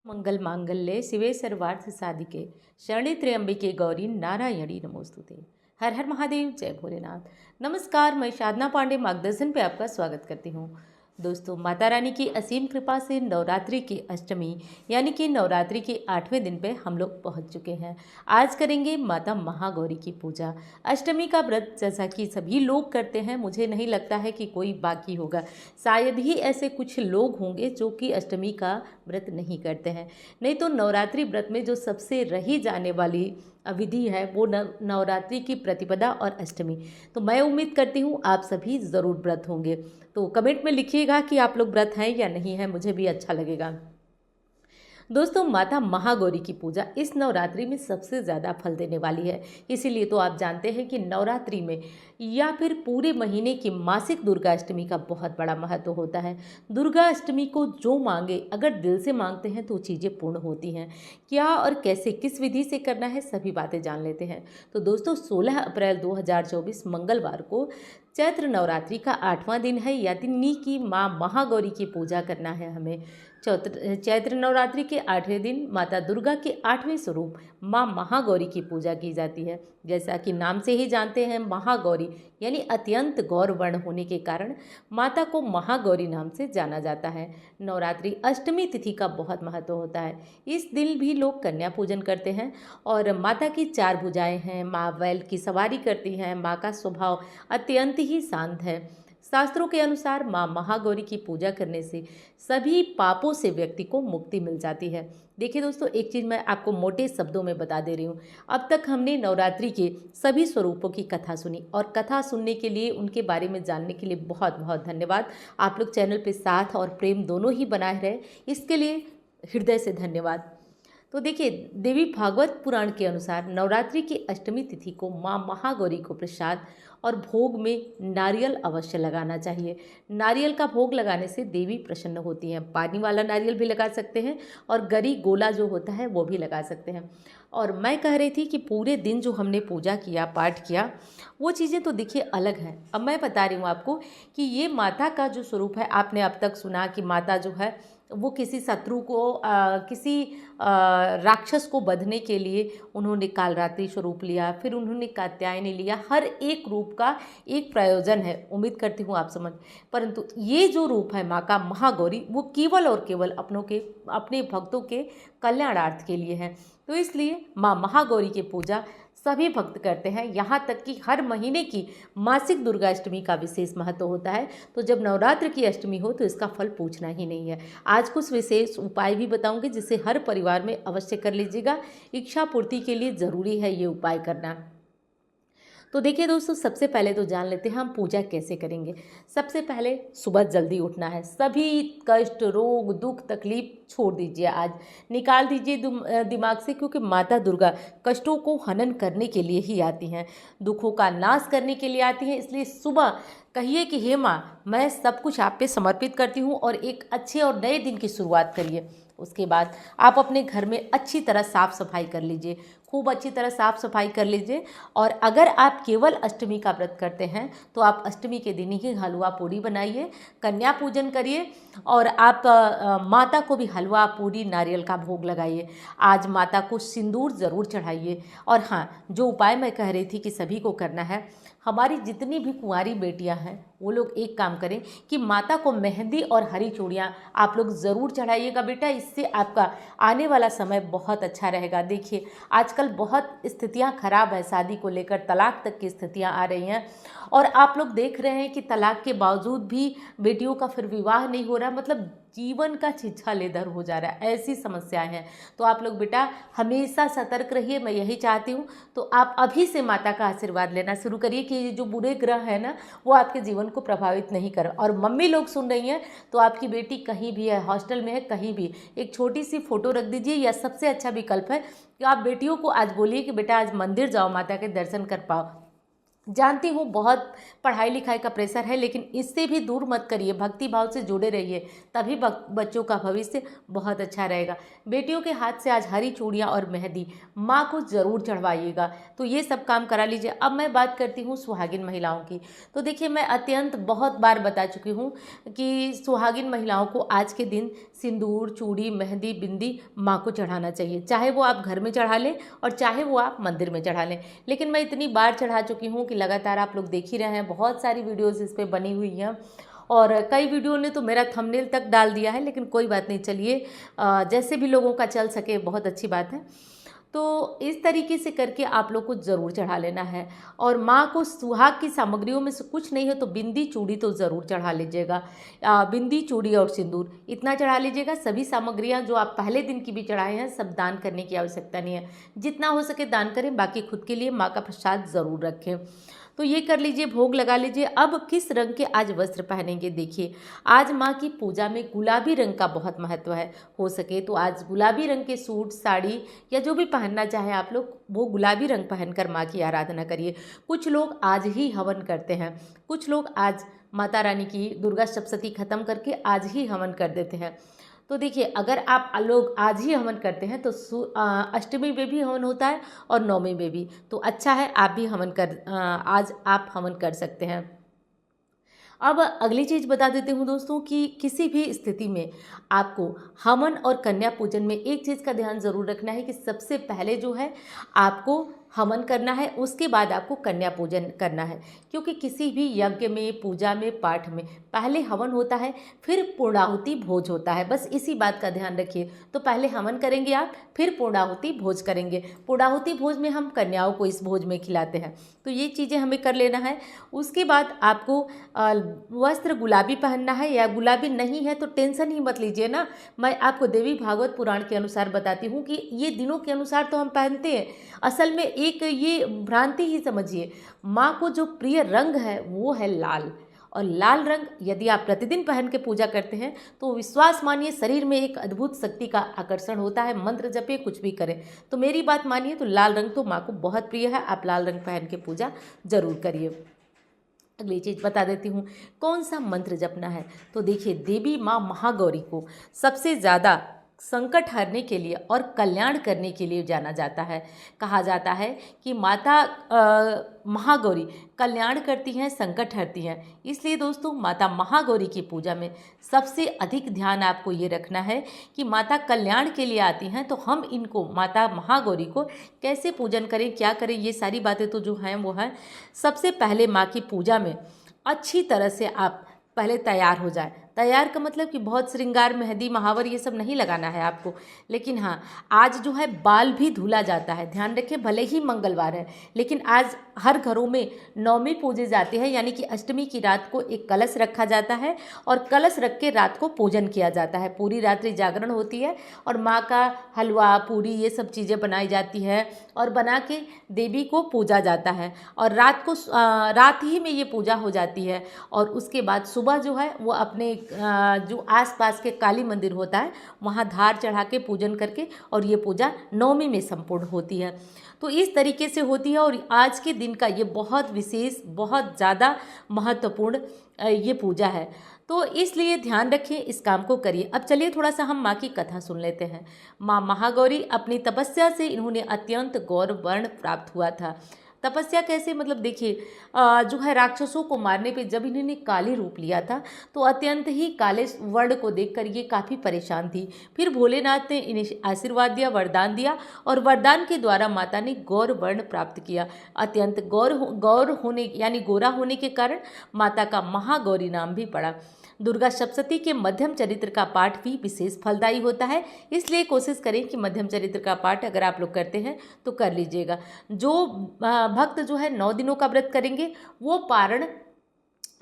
मंगल मांगल्ये शिवे सर्वार्थ साधिके शरणे त्र्यंबिके गौरी नारायणी नमोस्तुते। हर हर महादेव, जय भोलेनाथ। नमस्कार, मैं साधना पांडे मार्गदर्शन पे आपका स्वागत करती हूँ। दोस्तों, माता रानी की असीम कृपा से नवरात्रि की अष्टमी यानी कि नवरात्रि के 8वें दिन पे हम लोग पहुँच चुके हैं। आज करेंगे माता महागौरी की पूजा। अष्टमी का व्रत जैसा कि सभी लोग करते हैं, मुझे नहीं लगता है कि कोई बाकी होगा। शायद ही ऐसे कुछ लोग होंगे जो कि अष्टमी का व्रत नहीं करते हैं। नहीं तो नवरात्रि व्रत में जो सबसे रही जाने वाली विधि है वो नवरात्रि की प्रतिपदा और अष्टमी। तो मैं उम्मीद करती हूँ आप सभी ज़रूर व्रत होंगे। तो कमेंट में लिखिएगा कि आप लोग व्रत हैं या नहीं हैं, मुझे भी अच्छा लगेगा। दोस्तों, माता महागौरी की पूजा इस नवरात्रि में सबसे ज़्यादा फल देने वाली है। इसीलिए तो आप जानते हैं कि नवरात्रि में या फिर पूरे महीने की मासिक दुर्गा अष्टमी का बहुत बड़ा महत्व होता है। दुर्गा अष्टमी को जो मांगे, अगर दिल से मांगते हैं तो चीज़ें पूर्ण होती हैं। क्या और कैसे, किस विधि से करना है, सभी बातें जान लेते हैं। तो दोस्तों, 16 अप्रैल 2024 मंगलवार को चैत्र नवरात्रि का 8वां दिन है, यानी कि माँ महागौरी की पूजा करना है हमें। चैत्र नवरात्रि के 8वें दिन माता दुर्गा के 8वें स्वरूप माँ महागौरी की पूजा की जाती है। जैसा कि नाम से ही जानते हैं, महागौरी यानी अत्यंत गौर वर्ण होने के कारण माता को महागौरी नाम से जाना जाता है। नवरात्रि अष्टमी तिथि का बहुत महत्व होता है। इस दिन भी लोग कन्या पूजन करते हैं और माता की 4 भुजाएं हैं। माँ बैल की सवारी करती हैं। माँ का स्वभाव अत्यंत ही शांत है। शास्त्रों के अनुसार माँ महागौरी की पूजा करने से सभी पापों से व्यक्ति को मुक्ति मिल जाती है। देखिए दोस्तों, एक चीज़ मैं आपको मोटे शब्दों में बता दे रही हूँ। अब तक हमने नवरात्रि के सभी स्वरूपों की कथा सुनी और कथा सुनने के लिए, उनके बारे में जानने के लिए बहुत बहुत धन्यवाद। आप लोग चैनल पे साथ और प्रेम दोनों ही बनाए रहे, इसके लिए हृदय से धन्यवाद। तो देखिए, देवी भागवत पुराण के अनुसार नवरात्रि की अष्टमी तिथि को माँ महागौरी को प्रसाद और भोग में नारियल अवश्य लगाना चाहिए। नारियल का भोग लगाने से देवी प्रसन्न होती हैं। पानी वाला नारियल भी लगा सकते हैं और गरी गोला जो होता है वो भी लगा सकते हैं। और मैं कह रही थी कि पूरे दिन जो हमने पूजा किया, पाठ किया, वो चीज़ें तो देखिए अलग हैं। अब मैं बता रही हूँ आपको कि ये माता का जो स्वरूप है, आपने अब तक सुना कि माता जो है वो किसी शत्रु को किसी राक्षस को बधने के लिए उन्होंने कालरात्रि स्वरूप लिया, फिर उन्होंने कात्यायनी लिया। हर एक रूप का एक प्रयोजन है, उम्मीद करती हूँ आप समझ। परंतु ये जो रूप है माँ का महागौरी, वो केवल और केवल अपने भक्तों के कल्याणार्थ के लिए है। तो इसलिए माँ महागौरी की पूजा सभी भक्त करते हैं। यहाँ तक कि हर महीने की मासिक दुर्गा अष्टमी का विशेष महत्व होता है। तो जब नवरात्र की अष्टमी हो तो इसका फल पूछना ही नहीं है। आज कुछ विशेष उपाय भी बताऊंगी जिसे हर परिवार में अवश्य कर लीजिएगा। इच्छा पूर्ति के लिए ज़रूरी है ये उपाय करना। तो देखिए दोस्तों, सबसे पहले तो जान लेते हैं हम पूजा कैसे करेंगे। सबसे पहले सुबह जल्दी उठना है। सभी कष्ट, रोग, दुख, तकलीफ छोड़ दीजिए, आज निकाल दीजिए दिमाग से, क्योंकि माता दुर्गा कष्टों को हनन करने के लिए ही आती हैं, दुखों का नाश करने के लिए आती हैं। इसलिए सुबह कहिए कि हे माँ, मैं सब कुछ आप पे समर्पित करती हूँ और एक अच्छे और नए दिन की शुरुआत करिए। उसके बाद आप अपने घर में अच्छी तरह साफ़ सफाई कर लीजिए, खूब अच्छी तरह साफ़ सफाई कर लीजिए। और अगर आप केवल अष्टमी का व्रत करते हैं तो आप अष्टमी के दिन ही हलवा पूड़ी बनाइए, कन्या पूजन करिए और आप माता को भी हलवा पूड़ी नारियल का भोग लगाइए। आज माता को सिंदूर ज़रूर चढ़ाइए। और हाँ, जो उपाय मैं कह रही थी कि सभी को करना है, हमारी जितनी भी कुंवारी बेटियां हैं वो लोग एक काम करें कि माता को मेहंदी और हरी चूड़ियाँ आप लोग ज़रूर चढ़ाइएगा बेटा। इससे आपका आने वाला समय बहुत अच्छा रहेगा। देखिए, आजकल बहुत स्थितियां खराब है, शादी को लेकर तलाक तक की स्थितियां आ रही हैं और आप लोग देख रहे हैं कि तलाक के बावजूद भी बेटियों का फिर विवाह नहीं हो रहा, मतलब जीवन का छिछालेदर हो जा रहा है। ऐसी समस्याएं हैं। तो आप लोग बेटा हमेशा सतर्क रहिए, मैं यही चाहती हूँ। तो आप अभी से माता का आशीर्वाद लेना शुरू करिए कि ये जो बुरे ग्रह है ना, वो आपके जीवन को प्रभावित नहीं कर। और मम्मी लोग सुन रही हैं तो आपकी बेटी कहीं भी है, हॉस्टल में है, कहीं भी एक छोटी सी फोटो रख दीजिए, या सबसे अच्छा विकल्प है कि आप बेटियों को आज बोलिए कि बेटा आज मंदिर जाओ, माता के दर्शन कर पाओ। जानती हूँ बहुत पढ़ाई लिखाई का प्रेशर है, लेकिन इससे भी दूर मत करिए, भक्ति भाव से जुड़े रहिए, तभी बच्चों का भविष्य बहुत अच्छा रहेगा। बेटियों के हाथ से आज हरी चूड़ियाँ और मेहंदी माँ को ज़रूर चढ़वाइएगा, तो ये सब काम करा लीजिए। अब मैं बात करती हूँ सुहागिन महिलाओं की। तो देखिए, मैं अत्यंत बहुत बार बता चुकी हूँ कि सुहागिन महिलाओं को आज के दिन सिंदूर, चूड़ी, मेहंदी, बिंदी माँ को चढ़ाना चाहिए, चाहे वो आप घर में चढ़ा लें और चाहे वो आप मंदिर में चढ़ा लें। लेकिन मैं इतनी बार चढ़ा चुकी हूँ कि लगातार आप लोग देख ही रहे हैं, बहुत सारी वीडियोस इस पे बनी हुई हैं और कई वीडियो ने तो मेरा थंबनेल तक डाल दिया है, लेकिन कोई बात नहीं, चलिए जैसे भी लोगों का चल सके बहुत अच्छी बात है। तो इस तरीके से करके आप लोग को ज़रूर चढ़ा लेना है। और माँ को सुहाग की सामग्रियों में से कुछ नहीं हो तो बिंदी चूड़ी तो ज़रूर चढ़ा लीजिएगा। बिंदी चूड़ी और सिंदूर इतना चढ़ा लीजिएगा। सभी सामग्रियाँ जो आप पहले दिन की भी चढ़ाए हैं सब दान करने की आवश्यकता नहीं है, जितना हो सके दान करें, बाकी खुद के लिए माँ का प्रसाद ज़रूर रखें। तो ये कर लीजिए, भोग लगा लीजिए। अब किस रंग के आज वस्त्र पहनेंगे, देखिए आज माँ की पूजा में गुलाबी रंग का बहुत महत्व है। हो सके तो आज गुलाबी रंग के सूट, साड़ी या जो भी पहनना चाहे आप लोग, वो गुलाबी रंग पहनकर माँ की आराधना करिए। कुछ लोग आज ही हवन करते हैं, कुछ लोग आज माता रानी की दुर्गा सप्तशती खत्म करके आज ही हवन कर देते हैं। तो देखिए, अगर आप लोग आज ही हवन करते हैं तो अष्टमी में भी हवन होता है और नवमी में भी, तो अच्छा है आप भी हवन आज आप हवन कर सकते हैं। अब अगली चीज़ बता देती हूँ दोस्तों कि किसी भी स्थिति में आपको हवन और कन्या पूजन में एक चीज़ का ध्यान ज़रूर रखना है कि सबसे पहले जो है आपको हवन करना है, उसके बाद आपको कन्या पूजन करना है। क्योंकि किसी भी यज्ञ में, पूजा में, पाठ में पहले हवन होता है, फिर पूर्णाहुति भोज होता है। बस इसी बात का ध्यान रखिए। तो पहले हवन करेंगे आप, फिर पूर्णाहुति भोज करेंगे। पूर्णाहुति भोज में हम कन्याओं को इस भोज में खिलाते हैं, तो ये चीज़ें हमें कर लेना है। उसके बाद आपको वस्त्र गुलाबी पहनना है, या गुलाबी नहीं है तो टेंशन ही मत लीजिए ना। मैं आपको देवी भागवत पुराण के अनुसार बताती हूँ कि ये दिनों के अनुसार तो हम पहनते हैं, असल में एक ये भ्रांति ही समझिए। माँ को जो प्रिय रंग है वो है लाल, और लाल रंग यदि आप प्रतिदिन पहन के पूजा करते हैं तो विश्वास मानिए शरीर में एक अद्भुत शक्ति का आकर्षण होता है। मंत्र जपे, कुछ भी करें, तो मेरी बात मानिए तो लाल रंग तो माँ को बहुत प्रिय है, आप लाल रंग पहन के पूजा जरूर करिए। अगली चीज़ बता देती हूँ कौन सा मंत्र जपना है। तो देखिए, देवी माँ महागौरी को सबसे ज़्यादा संकट हरने के लिए और कल्याण करने के लिए जाना जाता है। कहा जाता है कि माता महागौरी कल्याण करती हैं, संकट हरती हैं। इसलिए दोस्तों, माता महागौरी की पूजा में सबसे अधिक ध्यान आपको ये रखना है कि माता कल्याण के लिए आती हैं, तो हम इनको माता महागौरी को कैसे पूजन करें, क्या करें, ये सारी बातें तो जो हैं वो हैं। सबसे पहले माँ की पूजा में अच्छी तरह से आप पहले तैयार हो जाए। तैयार का मतलब कि बहुत श्रृंगार, मेहंदी, महावर ये सब नहीं लगाना है आपको, लेकिन हाँ, आज जो है बाल भी धुला जाता है। ध्यान रखें, भले ही मंगलवार है, लेकिन आज हर घरों में नवमी पूजे जाते हैं, यानी कि अष्टमी की रात को एक कलश रखा जाता है और कलश रख के रात को पूजन किया जाता है। पूरी रात्रि जागरण होती है और माँ का हलवा, पूरी ये सब चीज़ें बनाई जाती है और बना के देवी को पूजा जाता है। और रात ही में ये पूजा हो जाती है। और उसके बाद सुबह जो है वो अपने जो आसपास के काली मंदिर होता है वहाँ धार चढ़ा के पूजन करके, और ये पूजा नवमी में संपूर्ण होती है। तो इस तरीके से होती है। और आज के दिन का ये बहुत विशेष, बहुत ज़्यादा महत्वपूर्ण ये पूजा है, तो इसलिए ध्यान रखें, इस काम को करिए। अब चलिए थोड़ा सा हम माँ की कथा सुन लेते हैं। माँ महागौरी अपनी तपस्या से इन्होंने अत्यंत गौर वर्ण प्राप्त हुआ था। तपस्या कैसे, मतलब देखिए, जो है राक्षसों को मारने पे जब इन्होंने काली रूप लिया था तो अत्यंत ही काले वर्ण को देखकर ये काफ़ी परेशान थी। फिर भोलेनाथ ने इन्हें आशीर्वाद दिया, वरदान दिया, और वरदान के द्वारा माता ने गौर वर्ण प्राप्त किया। अत्यंत गौर होने यानी गोरा होने के कारण माता का महागौरी नाम भी पड़ा। दुर्गा सप्तशती के मध्यम चरित्र का पाठ भी विशेष फलदायी होता है, इसलिए कोशिश करें कि मध्यम चरित्र का पाठ अगर आप लोग करते हैं तो कर लीजिएगा। जो भक्त जो है 9 दिनों का व्रत करेंगे वो पारण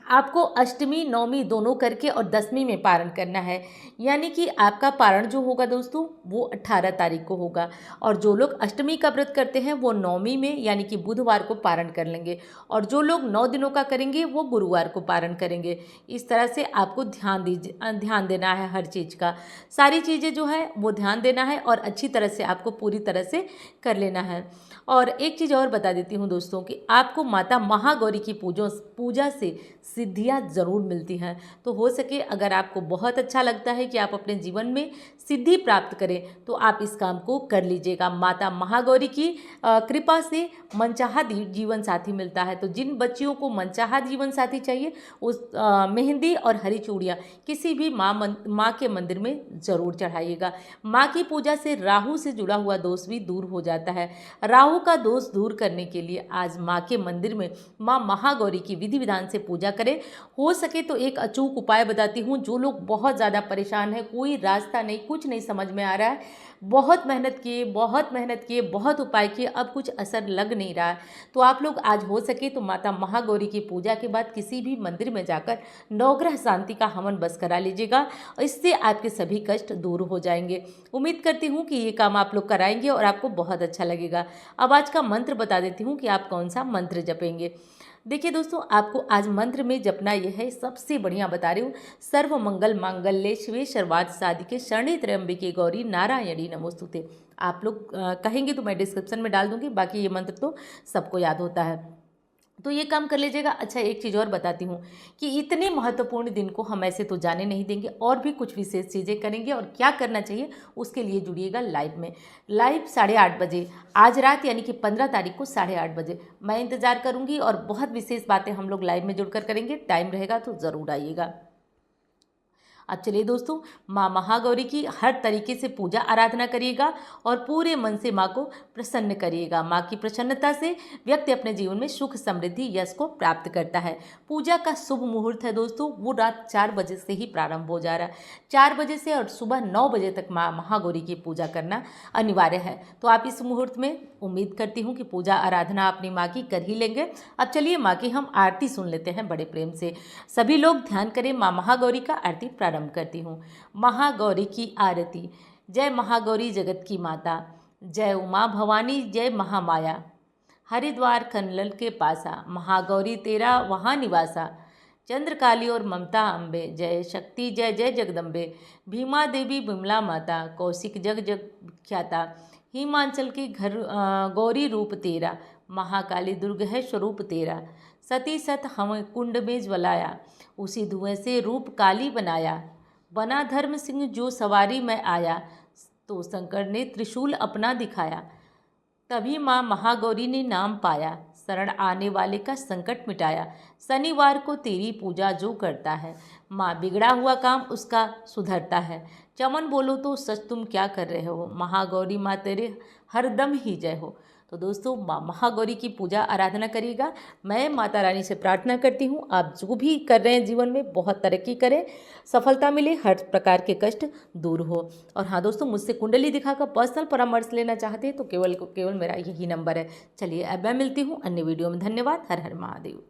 आपको अष्टमी, नवमी दोनों करके और दसवीं में पारण करना है। यानी कि आपका पारण जो होगा दोस्तों वो 18 तारीख को होगा, और जो लोग अष्टमी का व्रत करते हैं वो नवमी में यानी कि बुधवार को पारण कर लेंगे, और जो लोग 9 दिनों का करेंगे वो गुरुवार को पारण करेंगे। इस तरह से आपको ध्यान देना है हर चीज़ का, सारी चीज़ें जो है वो ध्यान देना है और अच्छी तरह से आपको पूरी तरह से कर लेना है। और एक चीज़ और बता देती हूँ दोस्तों कि आपको माता महागौरी की पूजा से सिद्धियाँ ज़रूर मिलती हैं। तो हो सके अगर आपको बहुत अच्छा लगता है कि आप अपने जीवन में सिद्धि प्राप्त करें तो आप इस काम को कर लीजिएगा। माता महागौरी की कृपा से मनचाहा जीवन साथी मिलता है। तो जिन बच्चियों को मनचाहा जीवन साथी चाहिए उस मेहंदी और हरी चूड़ियाँ किसी भी माँ के मंदिर में ज़रूर चढ़ाइएगा। माँ की पूजा से राहु से जुड़ा हुआ दोष भी दूर हो जाता है। राहु का दोष दूर करने के लिए आज माँ के मंदिर में माँ महागौरी की विधि विधान से पूजा करें। हो सके तो एक अचूक उपाय बताती हूँ। जो लोग बहुत ज़्यादा परेशान हैं, कोई रास्ता नहीं, कुछ नहीं समझ में आ रहा है, बहुत मेहनत किए, बहुत उपाय किए, अब कुछ असर लग नहीं रहा है, तो आप लोग आज हो सके तो माता महागौरी की पूजा के बाद किसी भी मंदिर में जाकर नवग्रह शांति का हवन बस करा लीजिएगा। इससे आपके सभी कष्ट दूर हो जाएंगे। उम्मीद करती हूँ कि ये काम आप लोग कराएंगे और आपको बहुत अच्छा लगेगा। अब आज का मंत्र बता देती हूँ कि आप कौन सा मंत्र जपेंगे। देखिए दोस्तों, आपको आज मंत्र में जपना यह है, सबसे बढ़िया बता रही हूँ, सर्व मंगल मांगल्ये शिवे सर्वार्थ साधिके शरण्ये त्र्यंबके गौरी नारायणी नमोस्तुते। आप लोग कहेंगे तो मैं डिस्क्रिप्शन में डाल दूंगी, बाकी ये मंत्र तो सबको याद होता है, तो ये काम कर लीजिएगा। अच्छा, एक चीज़ और बताती हूँ कि इतने महत्वपूर्ण दिन को हम ऐसे तो जाने नहीं देंगे, और भी कुछ विशेष चीज़ें करेंगे। और क्या करना चाहिए उसके लिए जुड़िएगा लाइव में। लाइव 8:30 बजे आज रात यानी कि 15 तारीख को 8:30 बजे मैं इंतज़ार करूँगी, और बहुत विशेष बातें हम लोग लाइव में जुड़कर करेंगे। टाइम रहेगा तो ज़रूर आइएगा। अब चलिए दोस्तों, माँ महागौरी की हर तरीके से पूजा आराधना करिएगा और पूरे मन से माँ को प्रसन्न करिएगा। माँ की प्रसन्नता से व्यक्ति अपने जीवन में सुख, समृद्धि, यश को प्राप्त करता है। पूजा का शुभ मुहूर्त है दोस्तों, वो रात 4 बजे से ही प्रारंभ हो जा रहा है। 4 बजे से और सुबह 9 बजे तक माँ महागौरी की पूजा करना अनिवार्य है। तो आप इस मुहूर्त में उम्मीद करती हूँ कि पूजा आराधना अपनी माँ की कर ही लेंगे। अब चलिए माँ की हम आरती सुन लेते हैं बड़े प्रेम से। सभी लोग ध्यान करें, माँ महागौरी का आरती प्रारंभ करती हूँ। महागौरी की आरती। जय महागौरी जगत की माता, जय उमा भवानी, जय महामाया, हरिद्वार खनलल के पासा, महागौरी तेरा वहाँ निवासा, चंद्रकाली और ममता अम्बे, जय शक्ति जय जय जगदम्बे, भीमा देवी विमला माता, कौशिक जग जग ख्याता, हिमांचल के घर गौरी रूप तेरा, महाकाली दुर्ग है स्वरूप तेरा, सती सत हम कुंड में ज्वलाया, उसी धुएं से रूप काली बनाया, बना धर्म सिंह जो सवारी में आया, तो शंकर ने त्रिशूल अपना दिखाया, तभी माँ महागौरी ने नाम पाया, शरण आने वाले का संकट मिटाया, शनिवार को तेरी पूजा जो करता है, माँ बिगड़ा हुआ काम उसका सुधरता है, चमन बोलो तो सच तुम क्या कर रहे हो, महागौरी माँ तेरे हरदम ही जय हो। तो दोस्तों, माँ महागौरी की पूजा आराधना करिएगा। मैं माता रानी से प्रार्थना करती हूँ आप जो भी कर रहे हैं जीवन में बहुत तरक्की करें, सफलता मिले, हर प्रकार के कष्ट दूर हो। और हाँ दोस्तों, मुझसे कुंडली दिखाकर पर्सनल परामर्श लेना चाहते हैं तो केवल मेरा यही नंबर है। चलिए अब मैं मिलती हूँ अन्य वीडियो में। धन्यवाद। हर हर महादेव।